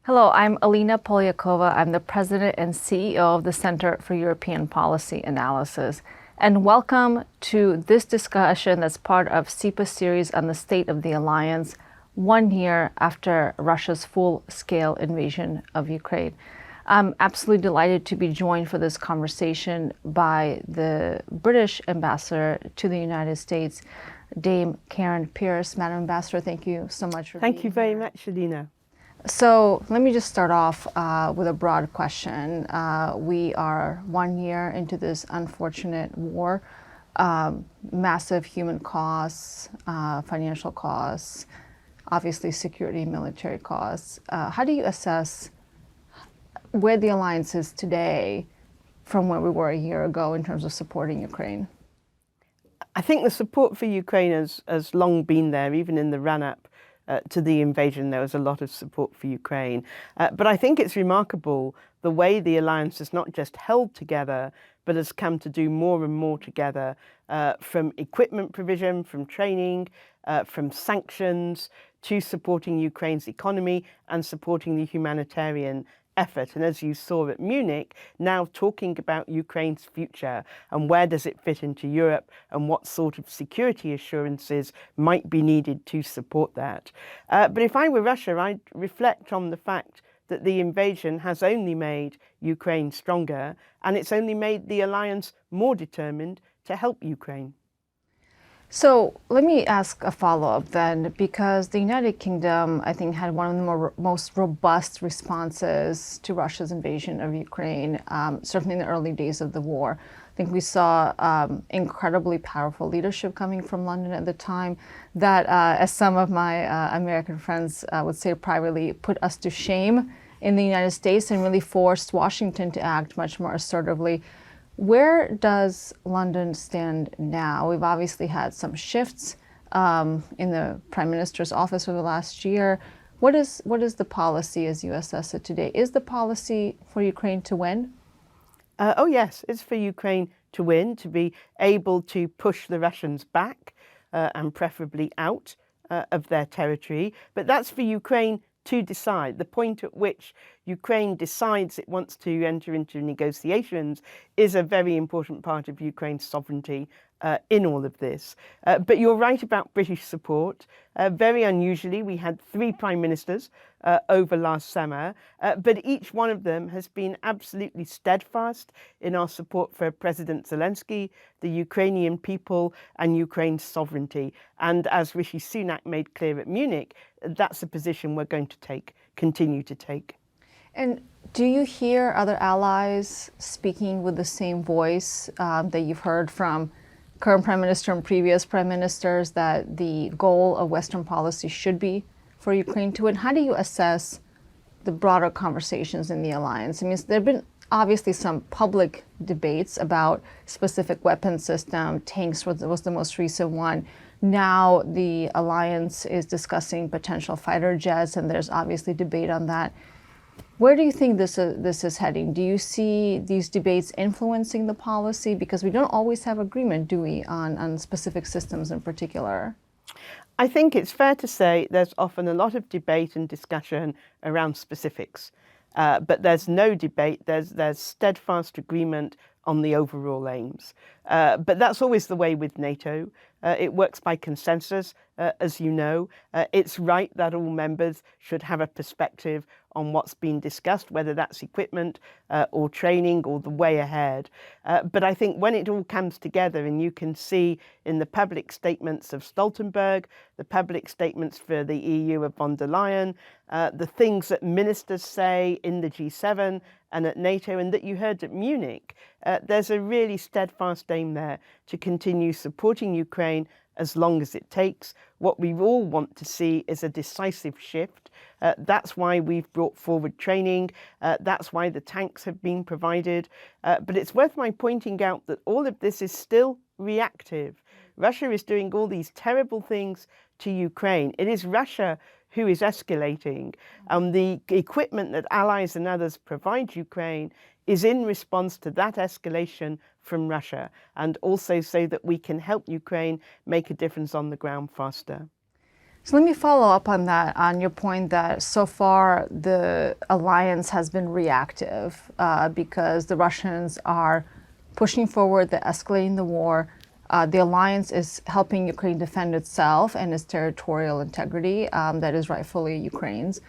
Hello, I'm Alina Polyakova. I'm the president and CEO of the Center for European Policy Analysis. And welcome to this discussion that's part of CEPA series on the state of the alliance, 1 year after Russia's full-scale invasion of Ukraine. I'm absolutely delighted to be joined for this conversation by the British ambassador to the United States, Dame Karen Pierce. Madam Ambassador, thank you so much for being here. Thank you very much, Alina. So let me just start off with a broad question. We are 1 year into this unfortunate war, massive human costs, financial costs, obviously security, military costs. How do you assess where the alliance is today from where we were a year ago in terms of supporting Ukraine? I think the support for Ukraine has long been there, even in the run-up to the invasion. There was a lot of support for Ukraine. But I think it's remarkable the way the alliance has not just held together, but has come to do more and more together, from equipment provision, from training, from sanctions, to supporting Ukraine's economy and supporting the humanitarian effort. And as you saw at Munich, now talking about Ukraine's future and where does it fit into Europe and what sort of security assurances might be needed to support that. But if I were Russia, I'd reflect on the fact that the invasion has only made Ukraine stronger, and it's only made the alliance more determined to help Ukraine. So let me ask a follow-up then, because the United Kingdom, I think, had one of the most robust responses to Russia's invasion of Ukraine, certainly in the early days of the war. I think we saw incredibly powerful leadership coming from London at the time that, as some of my American friends would say privately, put us to shame in the United States and really forced Washington to act much more assertively. Where does London stand now? We've obviously had some shifts in the Prime Minister's office over the last year. What is the policy as you assess it today? Is the policy for Ukraine to win? Oh yes, it's for Ukraine to win, to be able to push the Russians back and preferably out of their territory. But that's for Ukraine to decide. The point at which Ukraine decides it wants to enter into negotiations is a very important part of Ukraine's sovereignty in all of this. But you're right about British support. Very unusually, we had 3 prime ministers over last summer, but each one of them has been absolutely steadfast in our support for President Zelensky, the Ukrainian people, and Ukraine's sovereignty. And as Rishi Sunak made clear at Munich, that's a position we're going to continue to take. And do you hear other allies speaking with the same voice that you've heard from current prime minister and previous prime ministers, that the goal of Western policy should be for Ukraine to win? How do you assess the broader conversations in the alliance? I mean, there have been obviously some public debates about specific weapon system. Tanks was the most recent one. Now the alliance is discussing potential fighter jets, and there's obviously debate on that. Where do you think this is heading? Do you see these debates influencing the policy? Because we don't always have agreement, do we, on specific systems in particular? I think it's fair to say there's often a lot of debate and discussion around specifics, but there's no debate, there's steadfast agreement on the overall aims. But that's always the way with NATO. It works by consensus, as you know. It's right that all members should have a perspective on what's been discussed, whether that's equipment or training or the way ahead. But I think when it all comes together, and you can see in the public statements of Stoltenberg, the public statements for the EU of von der Leyen, the things that ministers say in the G7 and at NATO, and that you heard at Munich, there's a really steadfast aim there to continue supporting Ukraine as long as it takes. What we all want to see is a decisive shift. That's why we've brought forward training. That's why the tanks have been provided. But it's worth my pointing out that all of this is still reactive. Russia is doing all these terrible things to Ukraine. It is Russia who is escalating. The equipment that allies and others provide Ukraine is in response to that escalation from Russia, and also so that we can help Ukraine make a difference on the ground faster. So let me follow up on that, on your point that so far the alliance has been reactive because the Russians are pushing forward, they're escalating the war. The alliance is helping Ukraine defend itself and its territorial integrity that is rightfully Ukraine's.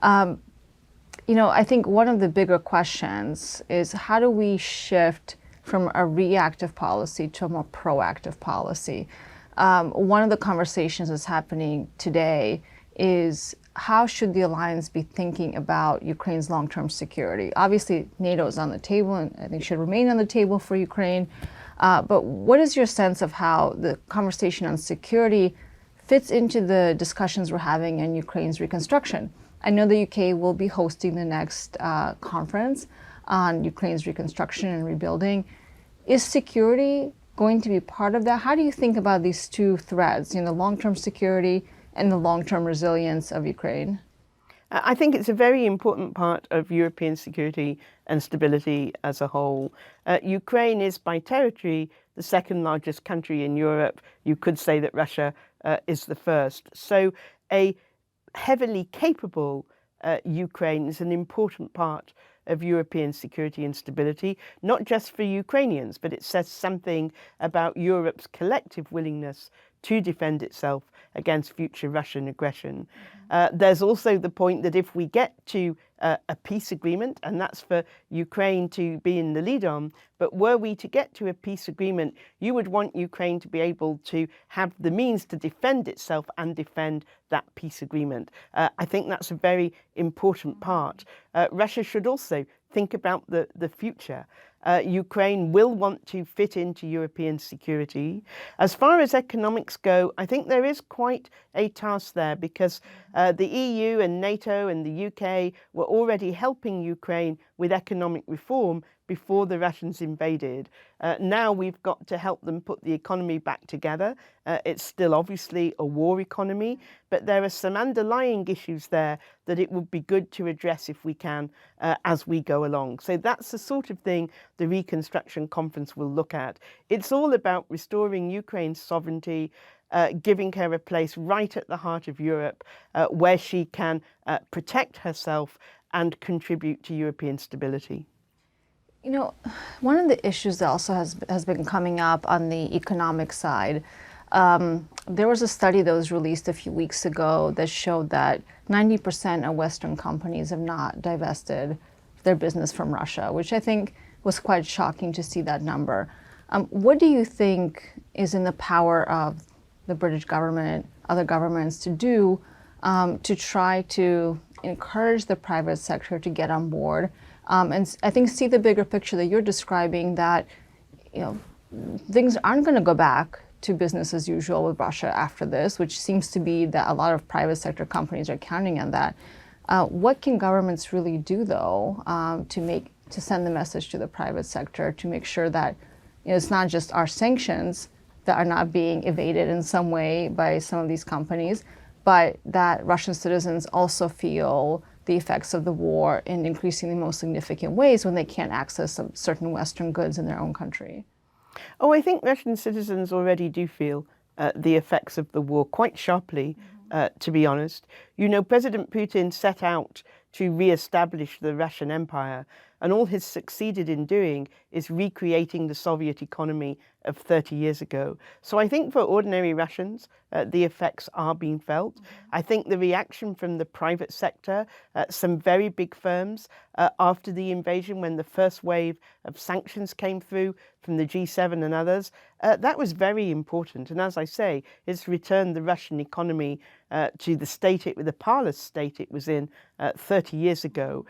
I think one of the bigger questions is how do we shift from a reactive policy to a more proactive policy? One of the conversations that's happening today is how should the alliance be thinking about Ukraine's long-term security? Obviously, NATO is on the table and I think should remain on the table for Ukraine. But what is your sense of how the conversation on security fits into the discussions we're having in Ukraine's reconstruction? I know the UK will be hosting the next conference on Ukraine's reconstruction and rebuilding. Is security going to be part of that? How do you think about these two threads, the long-term security and the long-term resilience of Ukraine? I think it's a very important part of European security and stability as a whole. Ukraine is by territory the second largest country in Europe. You could say that Russia is the first. So a heavily capable Ukraine is an important part of European security and stability, not just for Ukrainians, but it says something about Europe's collective willingness to defend itself against future Russian aggression. There's also the point that if we get to a peace agreement, and that's for Ukraine to be in the lead on, but were we to get to a peace agreement, you would want Ukraine to be able to have the means to defend itself and defend that peace agreement. I think that's a very important part. Russia should also think about the future. Ukraine will want to fit into European security. As far as economics go, I think there is quite a task there because the EU and NATO and the UK were already helping Ukraine with economic reform before the Russians invaded. Now we've got to help them put the economy back together. It's still obviously a war economy, but there are some underlying issues there that it would be good to address if we can as we go along. So that's the sort of thing the Reconstruction Conference will look at. It's all about restoring Ukraine's sovereignty, giving her a place right at the heart of Europe where she can protect herself and contribute to European stability. One of the issues that also has been coming up on the economic side, there was a study that was released a few weeks ago that showed that 90% of Western companies have not divested their business from Russia, which I think was quite shocking to see that number. What do you think is in the power of the British government, other governments to do to try to encourage the private sector to get on board? And I think see the bigger picture that you're describing, that things aren't going to go back to business as usual with Russia after this, which seems to be that a lot of private sector companies are counting on that. What can governments really do, though, to send the message to the private sector to make sure that it's not just our sanctions that are not being evaded in some way by some of these companies, but that Russian citizens also feel the effects of the war in increasingly most significant ways when they can't access some certain Western goods in their own country? Oh, I think Russian citizens already do feel the effects of the war quite sharply, to be honest. President Putin set out to re-establish the Russian Empire, and all he's succeeded in doing is recreating the Soviet economy of 30 years ago. So I think for ordinary Russians, the effects are being felt. I think the reaction from the private sector, some very big firms after the invasion, when the first wave of sanctions came through from the G7 and others, that was very important. And as I say, it's returned the Russian economy to the parlous state it was in 30 years ago.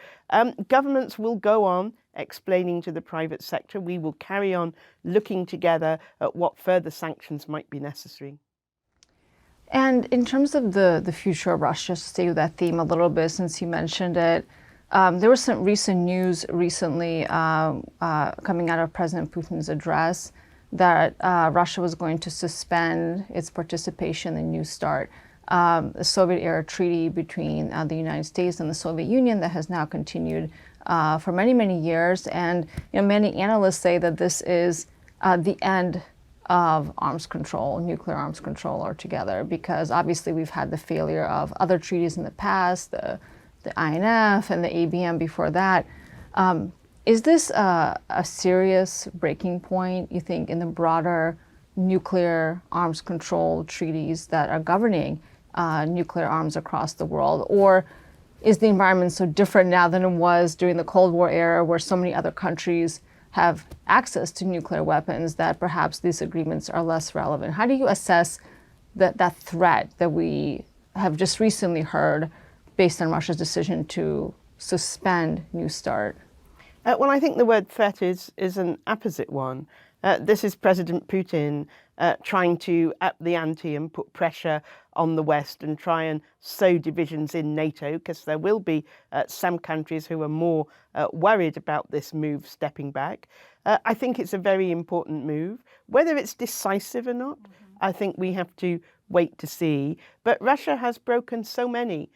Governments will go on explaining to the private sector. We will carry on looking together at what further sanctions might be necessary. And in terms of the future of Russia, to stay with that theme a little bit, since you mentioned it, there was some recent news recently coming out of President Putin's address that Russia was going to suspend its participation in New START, the Soviet-era treaty between the United States and the Soviet Union that has now continued for many, many years. And many analysts say that this is the end of arms control, nuclear arms control altogether? Because obviously we've had the failure of other treaties in the past, the INF and the ABM before that. Is this a serious breaking point, you think, in the broader nuclear arms control treaties that are governing nuclear arms across the world? Or is the environment so different now than it was during the Cold War era, where so many other countries have access to nuclear weapons, that perhaps these agreements are less relevant? How do you assess that threat that we have just recently heard based on Russia's decision to suspend New START? Well, I think the word threat is an apposite one. This is President Putin trying to up the ante and put pressure on the West and try and sow divisions in NATO, because there will be some countries who are more worried about this move stepping back. I think it's a very important move. Whether it's decisive or not, I think we have to wait to see. But Russia has broken so many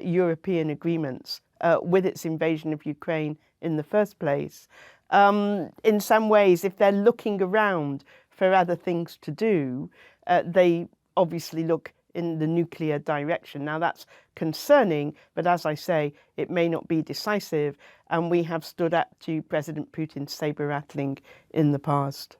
European agreements with its invasion of Ukraine in the first place. In some ways, if they're looking around for other things to do, they obviously look in the nuclear direction. Now that's concerning, but as I say, it may not be decisive, and we have stood up to President Putin's saber-rattling in the past.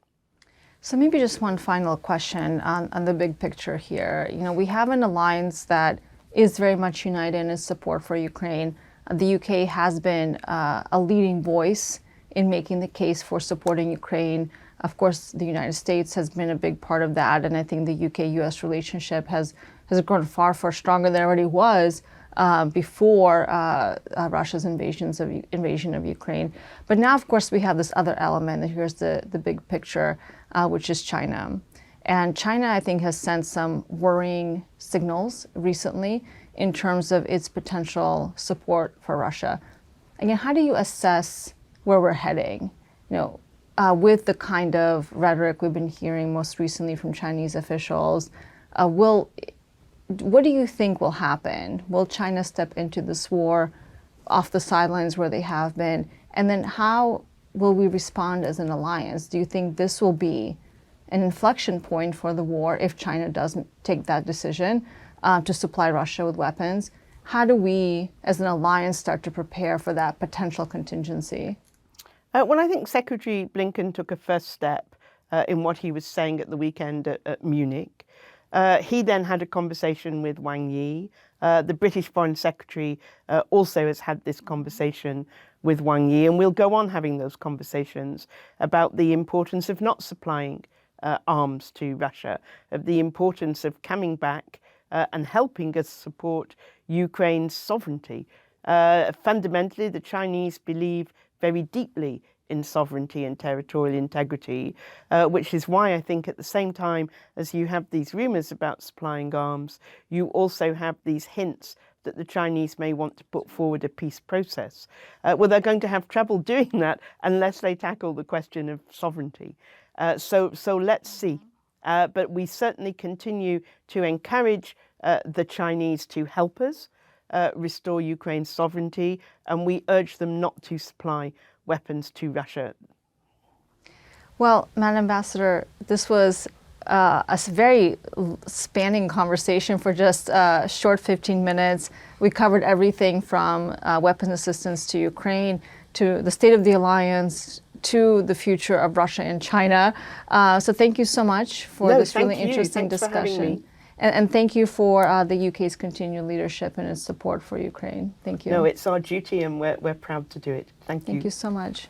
So maybe just one final question on the big picture here. You know, we have an alliance that is very much united in its support for Ukraine. The UK has been a leading voice in making the case for supporting Ukraine. Of course, the United States has been a big part of that, and I think the UK-US relationship has grown far stronger than it already was before Russia's invasion of Ukraine. But now, of course, we have this other element, and here's the big picture, which is China. And China, I think, has sent some worrying signals recently in terms of its potential support for Russia. Again, how do you assess where we're heading? You know, with the kind of rhetoric we've been hearing most recently from Chinese officials, what do you think will happen? Will China step into this war off the sidelines where they have been? And then how will we respond as an alliance? Do you think this will be an inflection point for the war if China doesn't take that decision to supply Russia with weapons? How do we, as an alliance, start to prepare for that potential contingency? Well, I think Secretary Blinken took a first step in what he was saying at the weekend at Munich. He then had a conversation with Wang Yi. The British Foreign Secretary also has had this conversation with Wang Yi, and we'll go on having those conversations about the importance of not supplying arms to Russia, of the importance of coming back and helping us support Ukraine's sovereignty. Fundamentally, the Chinese believe very deeply in sovereignty and territorial integrity, which is why I think at the same time as you have these rumours about supplying arms, you also have these hints that the Chinese may want to put forward a peace process. Well, they're going to have trouble doing that unless they tackle the question of sovereignty. So let's see. But we certainly continue to encourage the Chinese to help us restore Ukraine's sovereignty, and we urge them not to supply weapons to Russia. Well, Madam Ambassador, this was a very spanning conversation for just a short 15 minutes. We covered everything from weapons assistance to Ukraine, to the state of the alliance, to the future of Russia and China. So thank you so much for this really interesting discussion. And thank you for the UK's continued leadership and its support for Ukraine. Thank you. No, it's our duty, and we're proud to do it. Thank you. Thank you so much.